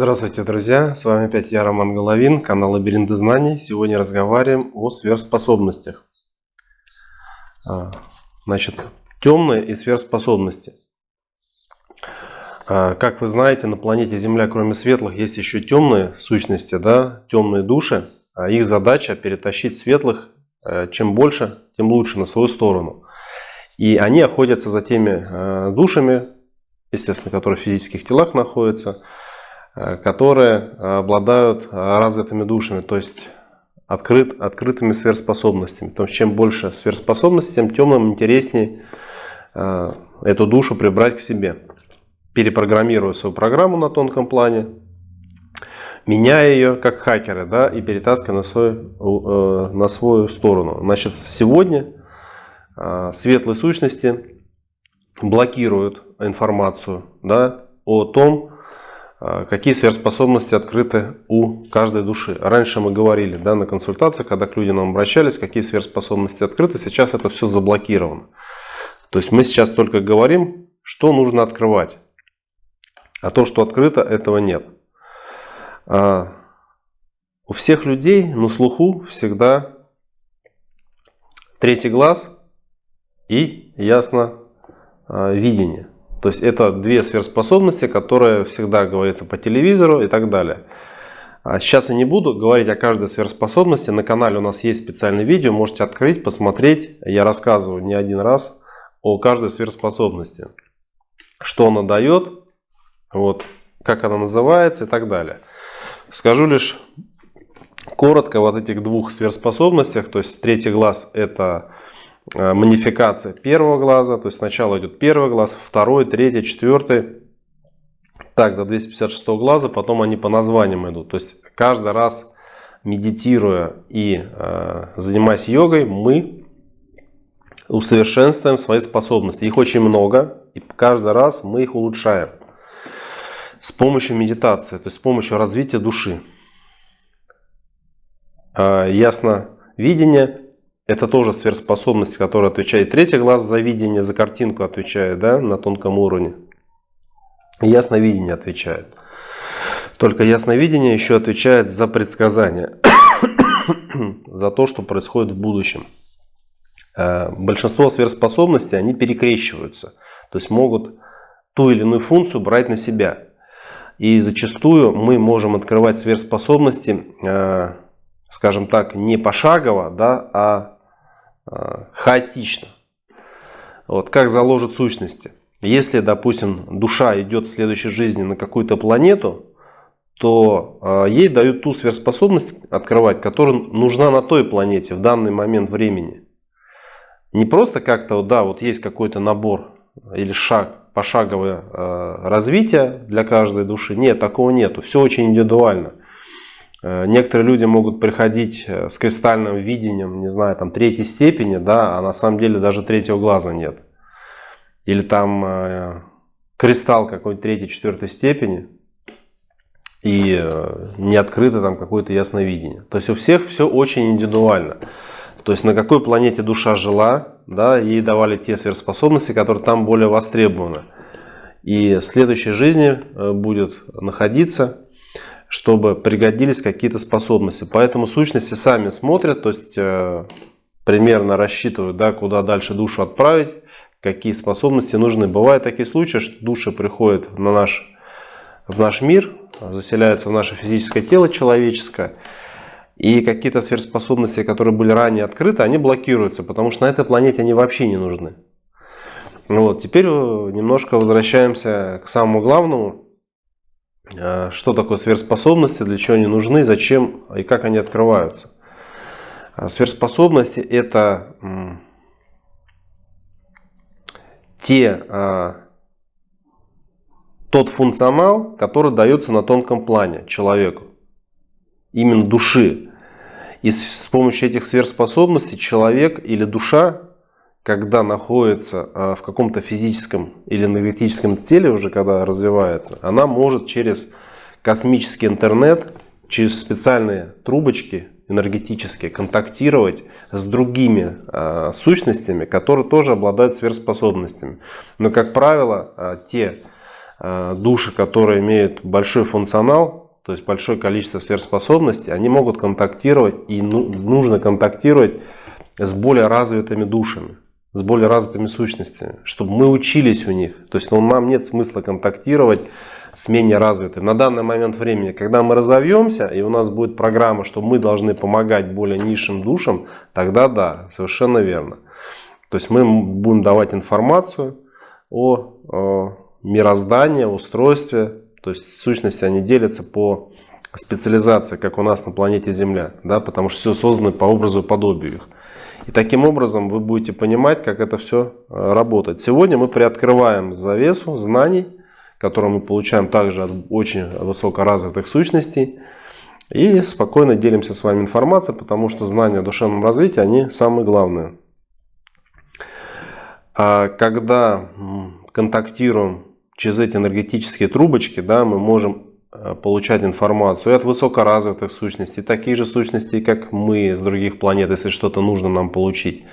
Здравствуйте, друзья! С вами опять я, Роман Головин, канал Лабиринты Знаний. Сегодня разговариваем о сверхспособностях. Значит, темные и сверхспособности. Как вы знаете, на планете Земля, кроме светлых, есть еще темные сущности, да, темные души. Их задача перетащить светлых, чем больше, тем лучше, на свою сторону. И они охотятся за теми душами, естественно, которые в физических телах находятся, которые обладают развитыми душами, то есть открытыми сверхспособностями. То есть чем больше сверхспособностей, тем темным интереснее эту душу прибрать к себе. Перепрограммируя свою программу на тонком плане, меняя ее как хакеры, да, и перетаскивая на свою сторону. Значит, сегодня светлые сущности блокируют информацию, да, о том, какие сверхспособности открыты у каждой души. Раньше мы говорили, да, на консультациях, когда к людям обращались, какие сверхспособности открыты, сейчас это все заблокировано. То есть мы сейчас только говорим, что нужно открывать. А то, что открыто, этого нет. У всех людей на слуху всегда третий глаз и ясновидение. То есть это две сверхспособности, которые всегда говорятся по телевизору и так далее. Сейчас я не буду говорить о каждой сверхспособности. На канале у нас есть специальное видео, можете открыть, посмотреть. Я рассказываю не один раз о каждой сверхспособности. Что она дает, вот, как она называется и так далее. Скажу лишь коротко вот этих двух сверхспособностях. То есть третий глаз — это манификация первого глаза, то есть сначала идет первый глаз, второй, третий, четвертый, так до 256 глаза, потом они по названиям идут. То есть каждый раз, медитируя и занимаясь йогой, мы усовершенствуем свои способности. Их очень много, и каждый раз мы их улучшаем с помощью медитации, то есть с помощью развития души. Ясновидение — это тоже сверхспособность, которая отвечает. Третий глаз за видение, за картинку отвечает, да, на тонком уровне. Ясновидение отвечает. Только ясновидение еще отвечает за предсказание, за то, что происходит в будущем. Большинство сверхспособностей, они перекрещиваются, то есть могут ту или иную функцию брать на себя. И зачастую мы можем открывать сверхспособности, скажем так, не пошагово, да, а хаотично. Вот как заложит сущности. Если, допустим, душа идет в следующей жизни на какую-то планету, то ей дают ту сверхспособность открывать, которая нужна на той планете в данный момент времени. Не просто как-то, да, вот есть какой-то набор или пошаговое развитие для каждой души. Нет, такого нету. Все очень индивидуально. Некоторые люди могут приходить с кристальным видением, не знаю, там третьей степени, да, а на самом деле даже третьего глаза нет. Или там кристалл какой-то третьей, четвертой степени и не открыто там какое-то ясновидение. То есть у всех все очень индивидуально. То есть на какой планете душа жила, да, ей давали те сверхспособности, которые там более востребованы. И в следующей жизни будет находиться, чтобы пригодились какие-то способности. Поэтому сущности сами смотрят, то есть примерно рассчитывают, да, куда дальше душу отправить, какие способности нужны. Бывают такие случаи, что души приходят в наш мир, заселяются в наше физическое тело человеческое, и какие-то сверхспособности, которые были ранее открыты, они блокируются, потому что на этой планете они вообще не нужны. Вот, теперь немножко возвращаемся к самому главному. Что такое сверхспособности, для чего они нужны, зачем и как они открываются. Сверхспособности — это тот функционал, который дается на тонком плане человеку, именно души. И с помощью этих сверхспособностей человек или душа, когда находится в каком-то физическом или энергетическом теле, уже когда развивается, она может через космический интернет, через специальные трубочки энергетические контактировать с другими сущностями, которые тоже обладают сверхспособностями. Но, как правило, те души, которые имеют большой функционал, то есть большое количество сверхспособностей, они могут контактировать, и нужно контактировать с более развитыми душами, с более развитыми сущностями, чтобы мы учились у них. То есть нам нет смысла контактировать с менее развитым. На данный момент времени, когда мы разовьемся, и у нас будет программа, что мы должны помогать более низшим душам, тогда да, совершенно верно. То есть мы будем давать информацию о мироздании, устройстве. То есть в сущности они делятся по специализации, как у нас на планете Земля, да, потому что все создано по образу и подобию их. И таким образом вы будете понимать, как это все работает. Сегодня мы приоткрываем завесу знаний, которые мы получаем также от очень высокоразвитых сущностей. И спокойно делимся с вами информацией, потому что знания о душевном развитии, они самые главные. А когда контактируем через эти энергетические трубочки, да, мы можем получать информацию и от высокоразвитых сущностей, такие же сущности, как мы, с других планет, если что-то нужно нам получить.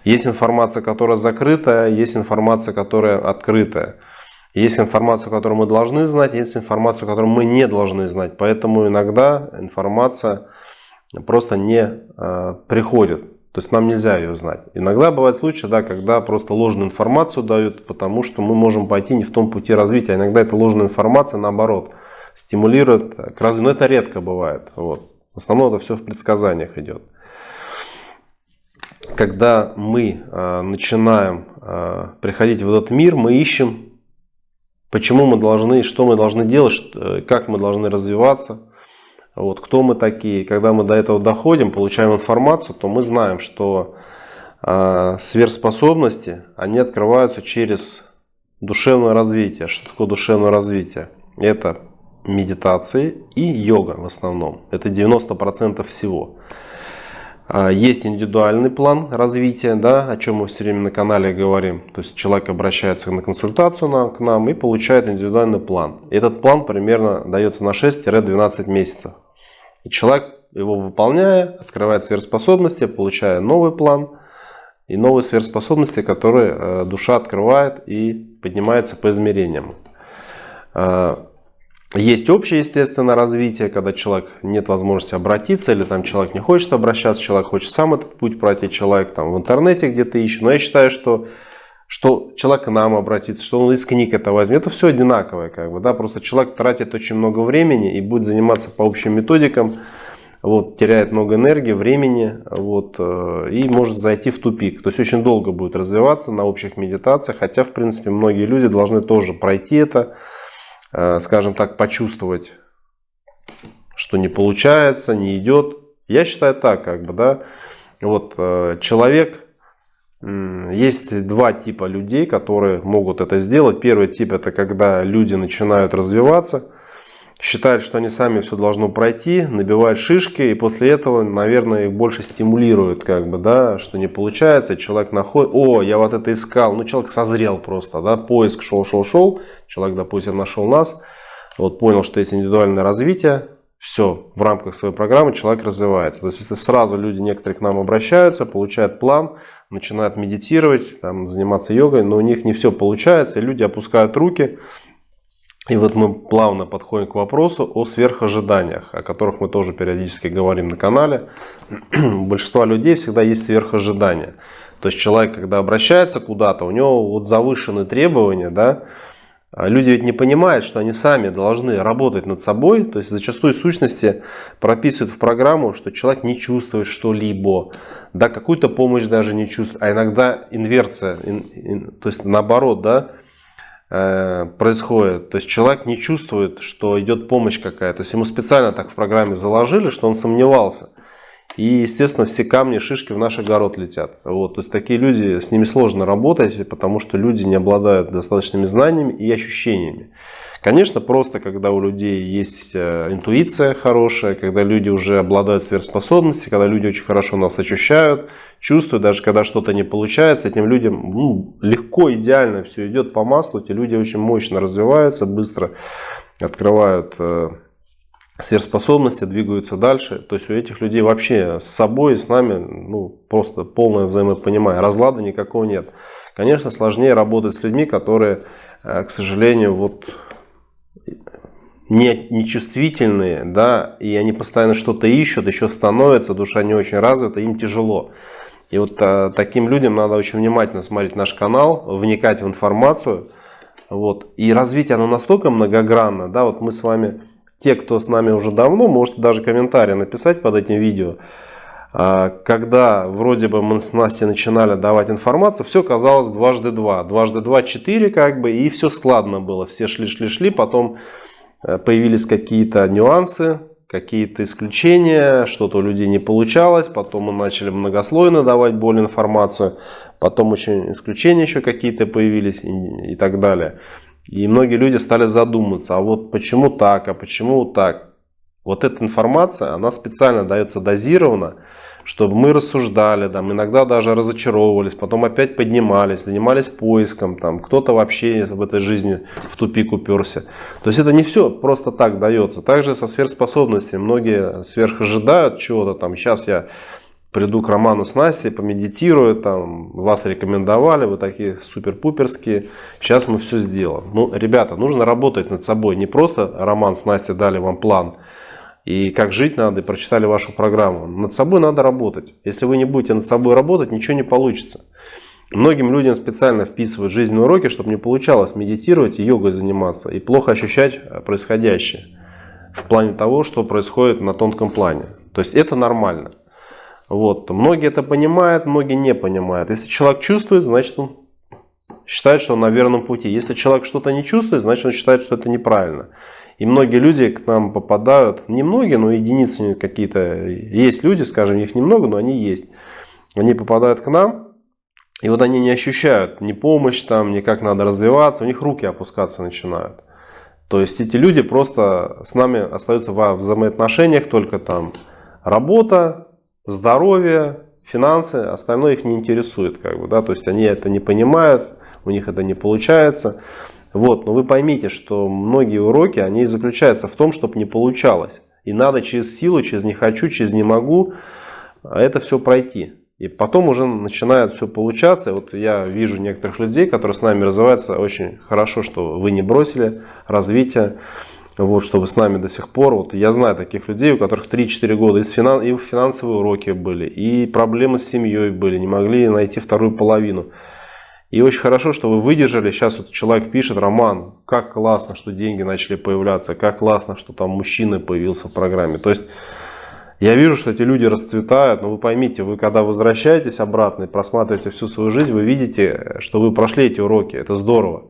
Есть информация, которая закрытая, есть информация, которая открытая. Есть информация, которую мы должны знать, есть информация, которую мы не должны знать. Поэтому иногда информация просто не приходит. То есть нам нельзя ее знать. Иногда бывают случаи, да, когда просто ложную информацию дают, потому что мы можем пойти не в том пути развития. Иногда эта ложная информация, наоборот, стимулирует к развитию. Но это редко бывает. Вот. В основном это все в предсказаниях идет. Когда мы начинаем приходить в этот мир, мы ищем, почему мы должны, что мы должны делать, как мы должны развиваться, вот, кто мы такие. Когда мы до этого доходим, получаем информацию, то мы знаем, что сверхспособности, они открываются через душевное развитие. Что такое душевное развитие? Это медитации и йога в основном. Это 90% всего. Есть индивидуальный план развития, да, о чем мы все время на канале говорим. То есть человек обращается на консультацию к нам и получает индивидуальный план. Этот план примерно дается на 6-12 месяцев. И человек, его выполняя, открывает сверхспособности, получая новый план и новые сверхспособности, которые душа открывает и поднимается по измерениям. Есть общее, естественно, развитие, когда человек нет возможности обратиться, или там человек не хочет обращаться, человек хочет сам этот путь пройти, человек там в интернете где-то ищет. Но я считаю, что человек к нам обратится, что он из книг это возьмет, это все одинаковое, как бы, да, просто человек тратит очень много времени и будет заниматься по общим методикам, вот, теряет много энергии, времени, вот, и может зайти в тупик. То есть очень долго будет развиваться на общих медитациях, хотя, в принципе, многие люди должны тоже пройти это, скажем так, почувствовать, что не получается, не идет. Я считаю так, как бы, да, вот человек, есть два типа людей, которые могут это сделать. Первый тип — это когда люди начинают развиваться, считают, что они сами все должно пройти, набивают шишки, и после этого, наверное, их больше стимулируют, как бы, да, что не получается, человек находит, о, я вот это искал, ну, человек созрел просто, да, поиск шел, человек, допустим, нашел нас, вот понял, что есть индивидуальное развитие, все, в рамках своей программы человек развивается. То есть, если сразу люди некоторые к нам обращаются, получают план, начинают медитировать, там, заниматься йогой, но у них не все получается, и люди опускают руки. И вот мы плавно подходим к вопросу о сверхожиданиях, о которых мы тоже периодически говорим на канале. У большинства людей всегда есть сверхожидания. То есть человек, когда обращается куда-то, у него вот завышенные требования, да, люди ведь не понимают, что они сами должны работать над собой. То есть зачастую сущности прописывают в программу, что человек не чувствует что-либо, да, какую-то помощь даже не чувствует, а иногда инверсия, то есть наоборот, да, происходит. То есть человек не чувствует, что идет помощь какая-то. То есть ему специально так в программе заложили, что он сомневался. И, естественно, все камни, шишки в наш огород летят. Вот. То есть такие люди, с ними сложно работать, потому что люди не обладают достаточными знаниями и ощущениями. Конечно, просто когда у людей есть интуиция хорошая, когда люди уже обладают сверхспособностью, когда люди очень хорошо нас ощущают, чувствуют, даже когда что-то не получается, этим людям легко, идеально все идет по маслу, эти люди очень мощно развиваются, быстро открывают сверхспособности, двигаются дальше. То есть у этих людей вообще с собой и с нами просто полное взаимопонимание, разлада никакого нет. Конечно, сложнее работать с людьми, которые, к сожалению, вот нечувствительные, да, и они постоянно что-то ищут, еще становятся, душа не очень развита, им тяжело. И вот таким людям надо очень внимательно смотреть наш канал, вникать в информацию. Вот. И развитие оно настолько многогранно, да, вот мы с вами, те, кто с нами уже давно, можете даже комментарий написать под этим видео. Когда вроде бы мы с Настей начинали давать информацию, все казалось дважды два. Дважды два 4 как бы, и все складно было. Все шли, потом появились какие-то нюансы, какие-то исключения, что-то у людей не получалось, потом мы начали многослойно давать более информацию, потом очень исключения еще какие-то появились и так далее. И многие люди стали задумываться, а вот почему так, а почему так. Вот эта информация, она специально дается дозированно, чтобы мы рассуждали, там, иногда даже разочаровывались, потом опять поднимались, занимались поиском, там, кто-то вообще в этой жизни в тупик уперся. То есть это не все просто так дается. Также со сверхспособностями. Многие сверхожидают чего-то, там, сейчас я приду к Роману с Настей, помедитирую, там, вас рекомендовали, вы такие супер-пуперские, сейчас мы все сделаем. Ну, ребята, нужно работать над собой, не просто Роман с Настей дали вам план, и как жить надо, и прочитали вашу программу. Над собой надо работать. Если вы не будете над собой работать, ничего не получится. Многим людям специально вписывают жизненные уроки, чтобы не получалось медитировать и йогой заниматься, и плохо ощущать происходящее в плане того, что происходит на тонком плане. То есть это нормально. Вот. Многие это понимают, многие не понимают. Если человек чувствует, значит он считает, что он на верном пути. Если человек что-то не чувствует, значит он считает, что это неправильно. И многие люди к нам попадают, не многие, но единицы какие-то, есть люди, скажем, их немного, но они есть. Они попадают к нам, и вот они не ощущают ни помощь, там, ни как надо развиваться, у них руки опускаться начинают. То есть эти люди просто с нами остаются во взаимоотношениях, только там работа, здоровье, финансы, остальное их не интересует. Как бы, да? То есть они это не понимают, у них это не получается. Вот, но вы поймите, что многие уроки, они заключаются в том, чтобы не получалось. И надо через силу, через не хочу, через не могу это все пройти. И потом уже начинает все получаться. Вот я вижу некоторых людей, которые с нами развиваются очень хорошо, что вы не бросили развитие, вот, что вы с нами до сих пор. Вот я знаю таких людей, у которых 3-4 года и финансовые уроки были, и проблемы с семьей были, не могли найти вторую половину. И очень хорошо, что вы выдержали. Сейчас вот человек пишет: Роман, как классно, что деньги начали появляться, как классно, что там мужчина появился в программе. То есть я вижу, что эти люди расцветают, но вы поймите, вы когда возвращаетесь обратно и просматриваете всю свою жизнь, вы видите, что вы прошли эти уроки. Это здорово.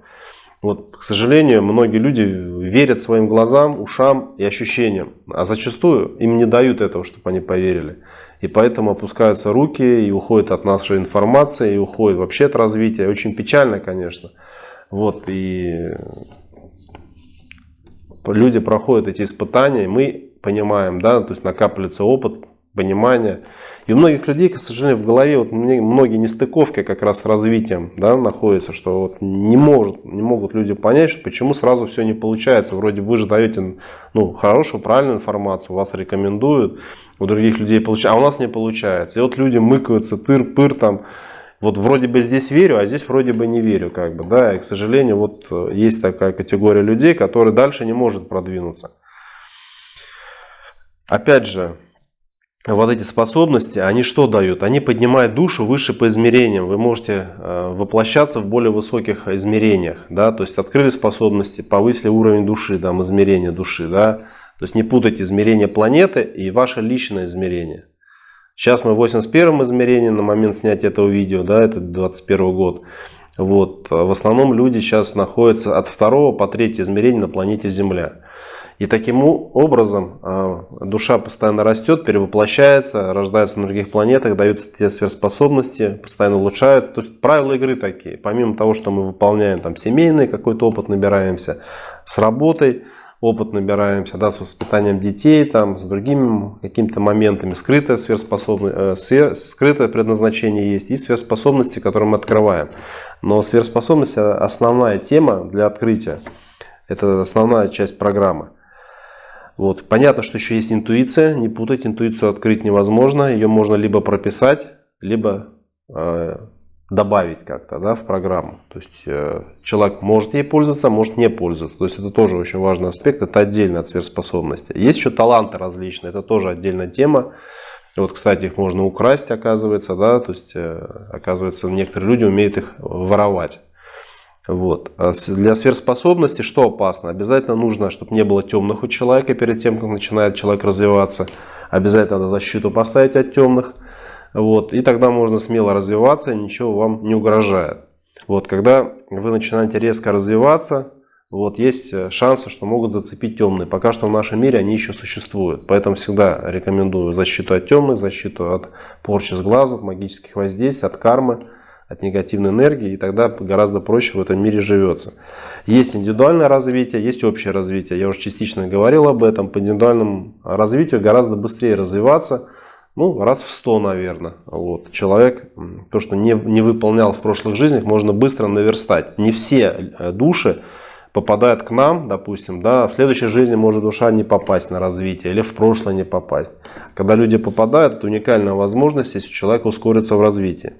Вот, к сожалению, многие люди верят своим глазам, ушам и ощущениям, а зачастую им не дают этого, чтобы они поверили. И поэтому опускаются руки и уходят от нашей информации, и уходят вообще от развития. Очень печально, конечно. Вот, и люди проходят эти испытания, мы понимаем, да, то есть накапливается опыт, понимание. И у многих людей, к сожалению, в голове вот многие нестыковки как раз с развитием, да, находятся, что вот не могут люди понять, почему сразу все не получается. Вроде вы же даете хорошую, правильную информацию, вас рекомендуют, у других людей получается, а у нас не получается. И вот люди мыкаются, тыр-пыр там, вот вроде бы здесь верю, а здесь вроде бы не верю, как бы, да. И, к сожалению, вот есть такая категория людей, которая дальше не может продвинуться. Опять же, вот эти способности, они что дают? Они поднимают душу выше по измерениям. Вы можете воплощаться в более высоких измерениях. Да? То есть открыли способности, повысили уровень души, там, измерения души. Да? То есть не путайте измерение планеты и ваше личное измерение. Сейчас мы в 81-м измерении на момент снятия этого видео, да, это 21 год. Вот. В основном люди сейчас находятся от 2 по 3 измерения на планете Земля. И таким образом душа постоянно растет, перевоплощается, рождается на других планетах, даются те сверхспособности, постоянно улучшают. То есть правила игры такие. Помимо того, что мы выполняем там семейный какой-то опыт, набираемся с работой, опыт набираемся, да, с воспитанием детей, там, с другими какими-то моментами. Скрытое предназначение есть и сверхспособности, которые мы открываем. Но сверхспособность — основная тема для открытия. Это основная часть программы. Вот. Понятно, что еще есть интуиция. Не путать, интуицию открыть невозможно. Ее можно либо прописать, либо добавить как-то, да, в программу. То есть человек может ей пользоваться, может не пользоваться. То есть это тоже очень важный аспект, это отдельно от сверхспособности. Есть еще таланты различные, это тоже отдельная тема. Вот, кстати, их можно украсть, оказывается, да, то есть, оказывается, некоторые люди умеют их воровать. Вот. А для сверхспособности что опасно? Обязательно нужно, чтобы не было темных у человека перед тем, как начинает человек развиваться. Обязательно надо защиту поставить от темных. Вот. И тогда можно смело развиваться, ничего вам не угрожает. Вот. Когда вы начинаете резко развиваться, вот, есть шансы, что могут зацепить темные. Пока что в нашем мире они еще существуют. Поэтому всегда рекомендую защиту от темных, защиту от порчи с глазов, магических воздействий, от кармы, от негативной энергии. И тогда гораздо проще в этом мире живется. Есть индивидуальное развитие, есть общее развитие. Я уже частично говорил об этом. По индивидуальному развитию гораздо быстрее развиваться. Ну, раз в 100, наверное. Вот. Человек, то, что не выполнял в прошлых жизнях, можно быстро наверстать. Не все души попадают к нам, допустим, да, в следующей жизни может душа не попасть на развитие или в прошлое не попасть. Когда люди попадают, это уникальная возможность, если человек ускорится в развитии.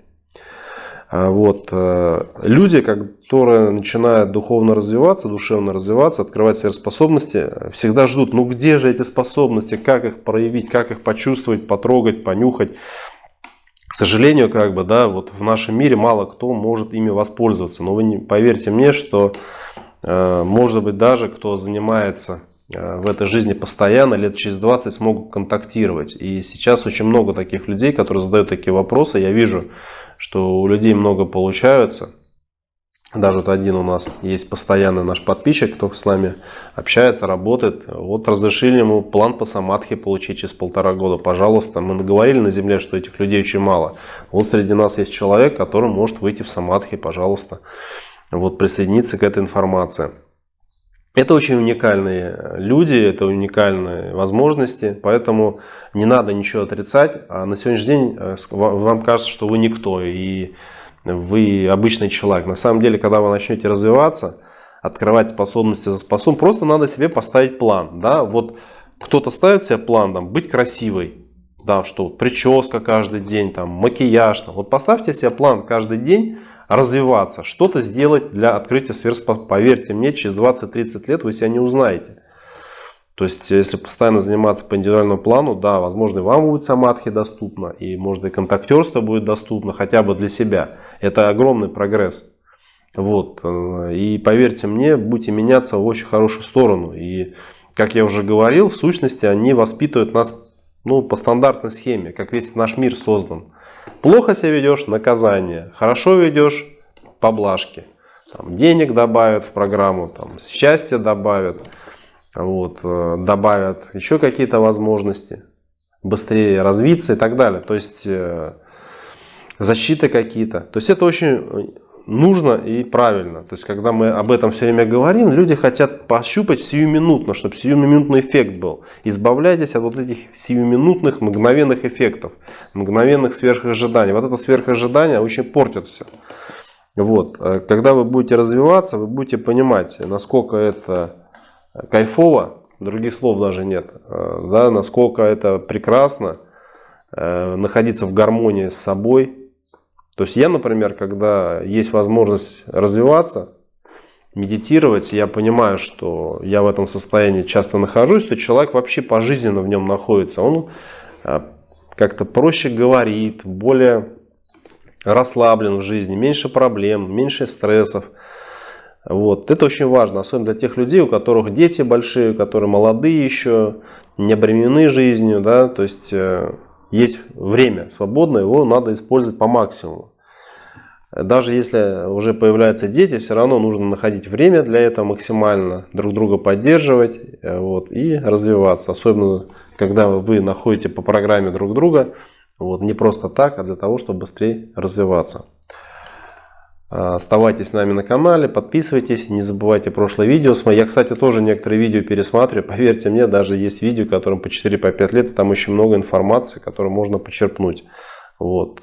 Вот. Люди, которые начинают духовно развиваться, душевно развиваться, открывать сверхспособности, всегда ждут, ну где же эти способности, как их проявить, как их почувствовать, потрогать, понюхать. К сожалению, как бы, да, вот в нашем мире мало кто может ими воспользоваться. Но вы поверьте мне, что может быть даже кто занимается в этой жизни постоянно, лет через 20 смогут контактировать. И сейчас очень много таких людей, которые задают такие вопросы. Я вижу, что у людей много получается. Даже вот один у нас есть постоянный наш подписчик, кто с нами общается, работает. Вот разрешили ему план по самадхи получить через 1,5 года. Пожалуйста, мы наговорили на земле, что этих людей очень мало. Вот среди нас есть человек, который может выйти в самадхи, пожалуйста. Вот присоединиться к этой информации. Это очень уникальные люди, это уникальные возможности, поэтому не надо ничего отрицать. А на сегодняшний день вам кажется, что вы никто и вы обычный человек. На самом деле, когда вы начнете развиваться, открывать способности за способностью, просто надо себе поставить план. Да? Вот кто-то ставит себе план там, быть красивой, да, что прическа каждый день, там, макияж. Вот поставьте себе план каждый день развиваться, что-то сделать для открытия сверхспособностей. Поверьте мне, через 20-30 лет вы себя не узнаете. То есть, если постоянно заниматься по индивидуальному плану, да, возможно, и вам будет самадхи доступно, и, может, и контактерство будет доступно, хотя бы для себя. Это огромный прогресс. Вот. И поверьте мне, будете меняться в очень хорошую сторону. И, как я уже говорил, в сущности, они воспитывают нас, ну, по стандартной схеме, как весь наш мир создан. Плохо себя ведешь — наказание. Хорошо ведешь — поблажки. Там, денег добавят в программу, там, счастья добавят, вот, добавят еще какие-то возможности, быстрее развиться и так далее. То есть защиты какие-то. То есть это очень нужно и правильно. То есть когда мы об этом все время говорим, люди хотят пощупать сиюминутно, чтобы сиюминутный эффект был. Избавляйтесь от вот этих сиюминутных, мгновенных эффектов, мгновенных сверхожиданий. Вот это сверхожидание очень портит все. Вот. Когда вы будете развиваться, вы будете понимать, насколько это кайфово, других слов даже нет, да, насколько это прекрасно находиться в гармонии с собой. То есть я, например, когда есть возможность развиваться, медитировать, я понимаю, что я в этом состоянии часто нахожусь, то человек вообще пожизненно в нем находится. Он как-то проще говорит, более расслаблен в жизни, меньше проблем, меньше стрессов. Вот. Это очень важно, особенно для тех людей, у которых дети большие, которые молодые еще, не обременены жизнью, да, то есть есть время свободное, его надо использовать по максимуму. Даже если уже появляются дети, все равно нужно находить время для этого максимально, друг друга поддерживать, вот, и развиваться. Особенно, когда вы находите по программе друг друга, вот, не просто так, а для того, чтобы быстрее развиваться. Оставайтесь с нами на канале, подписывайтесь, не забывайте прошлое видео. Я, кстати, тоже некоторые видео пересматриваю. Поверьте мне, даже есть видео, которым по 4-5 лет, и там очень много информации, которую можно почерпнуть. Вот.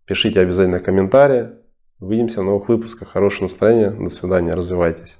Пишите обязательно комментарии. Увидимся в новых выпусках. Хорошего настроения. До свидания. Развивайтесь.